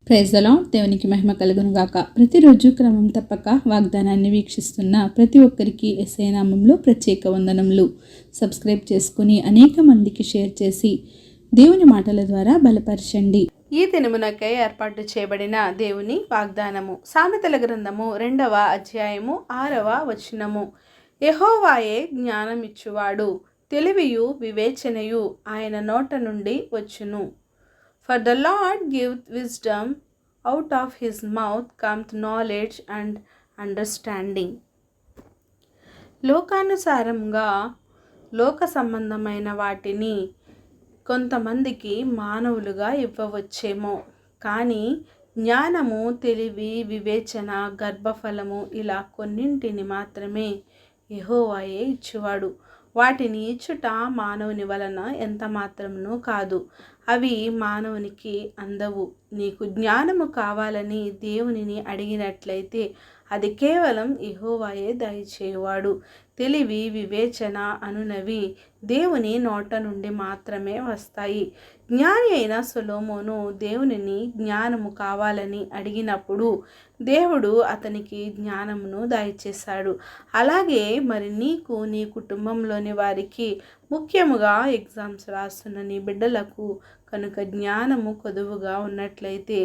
Praise the lord. దేవునికి మహిమ కలుగును గాక. ప్రతిరోజు క్రమం తప్పక వాగ్దానాన్ని వీక్షిస్తున్న ప్రతి ఒక్కరికి యేసయ్య నామములో ప్రత్యేక వందనములు. సబ్స్క్రైబ్ చేసుకుని అనేక మందికి షేర్ చేసి దేవుని మాటల ద్వారా బలపరచండి. ఈ దినమునకై ఏర్పాటు చేయబడిన దేవుని వాగ్దానము సామెతల గ్రంథము 2వ అధ్యాయము 6వ వచనము. యెహోవాయే జ్ఞానమిచ్చువాడు, తెలివియు వివేచనయు ఆయన నోట నుండి వచ్చును. For the Lord giveth wisdom, out of his mouth cometh knowledge and understanding. లోకానుసారంగా లోక సంబంధమైన వాటిని కొంతమందికి మానవులుగా ఇవ్వవచ్చేమో, కానీ జ్ఞానము, తెలివి, వివేచన, గర్భఫలము ఇలా కొన్నింటిని మాత్రమే యెహోవాయే ఇచ్చువాడు. వాటిని ఇచ్చుట మానవుని వలన ఎంత మాత్రమును కాదు. అవి మానవునికి అందవు. నీకు జ్ఞానము కావాలని దేవునిని అడిగినట్లయితే అది కేవలం యెహోవాయే దయచేయువాడు. తెలివి, వివేచన అనునవి దేవుని నోట నుండి మాత్రమే వస్తాయి. జ్ఞాని అయిన సొలొమోను దేవునిని జ్ఞానము కావాలని అడిగినప్పుడు దేవుడు అతనికి జ్ఞానమును దయచేశాడు. అలాగే మరి నీకు, నీ కుటుంబంలోని వారికి, ముఖ్యముగా ఎగ్జామ్స్ రాస్తున్న నీ బిడ్డలకు కనుక జ్ఞానము కొదువుగా ఉన్నట్లయితే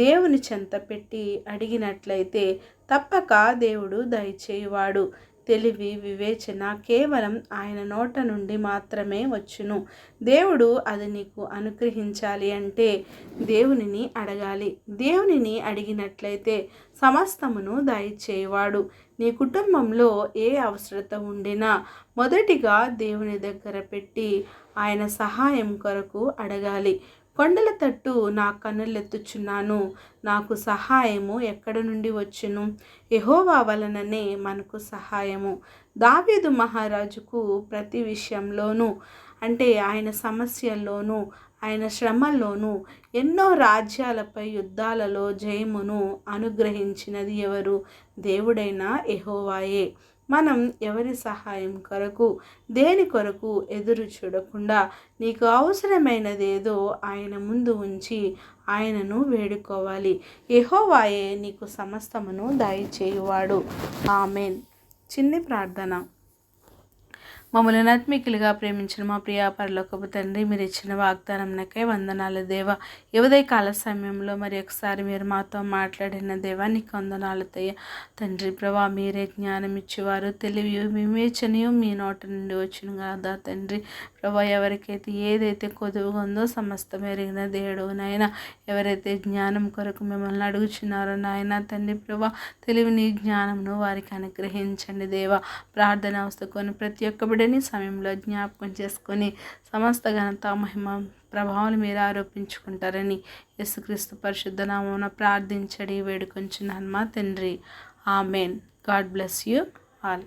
దేవుని చెంత పెట్టి అడిగినట్లయితే తప్పక దేవుడు దయచేయువాడు. తెలివి, వివేచన కేవలం ఆయన నోట నుండి మాత్రమే వచ్చును. దేవుడు అది నీకు అనుగ్రహించాలి అంటే దేవునిని అడగాలి. దేవునిని అడిగినట్లయితే సమస్తమును దయచేయువాడు. నీ కుటుంబంలో ఏ అవసరత ఉండినా మొదటిగా దేవుని దగ్గర పెట్టి ఆయన సహాయం కొరకు అడగాలి. కొండల తట్టు నా కన్నులెత్తుచున్నాను, నాకు సహాయము ఎక్కడ నుండి వచ్చును? యెహోవా వలననే మనకు సహాయము. దావీదు మహారాజుకు ప్రతి విషయంలోనూ, అంటే ఆయన సమస్యల్లోనూ, ఆయన శ్రమల్లోనూ, ఎన్నో రాజ్యాలపై యుద్ధాలలో జయమును అనుగ్రహించినది ఎవరు? దేవుడైన యెహోవాయే. మనం ఎవరి సహాయం కొరకు, దేని కొరకు ఎదురు చూడకుండా నీకు అవసరమైనదేదో ఆయన ముందు ఉంచి ఆయనను వేడుకోవాలి. యెహోవాయే నీకు సమస్తమును దయచేయువాడు. ఆమేన్. చిన్ని ప్రార్థన. మమ్మల్ని ఆత్మీకులుగా ప్రేమించిన మా ప్రియ పరలోకపు తండ్రి, మీరు ఇచ్చిన వాగ్దానంకై వందనాలు దేవా. ఉదయ కాల సమయంలో మరి ఒకసారి మీరు మాతో మాట్లాడిన దేవా, నీకు వందనాలు తండ్రి. ప్రభా, మీరే జ్ఞానం ఇచ్చేవారు, తెలివి, వివేచనయు మీ నోట నుండి వచ్చును కదా తండ్రి. ప్రభా, ఎవరికైతే ఏదైతే కొదువుగా ఉందో సమస్తం ఎరిగిన దేవుడు నాయన, ఎవరైతే జ్ఞానం కొరకు మిమ్మల్ని అడుగుచున్నారో నాయన తండ్రి ప్రభా, తెలివిని, జ్ఞానమును వారికి అనుగ్రహించండి దేవా. ప్రార్థన వస్తుకొని ప్రతి ఒక్క బిడ్డని సమయంలో జ్ఞాపకం చేసుకొని సమస్త ఘనత, మహిమ, ప్రభావాలు మీరు ఆరోపించుకుంటారని యేసుక్రీస్తు పరిశుద్ధ నామమున ప్రార్థించడి వేడుకొంచున్నాను మా తండ్రి. Amen. God bless you all.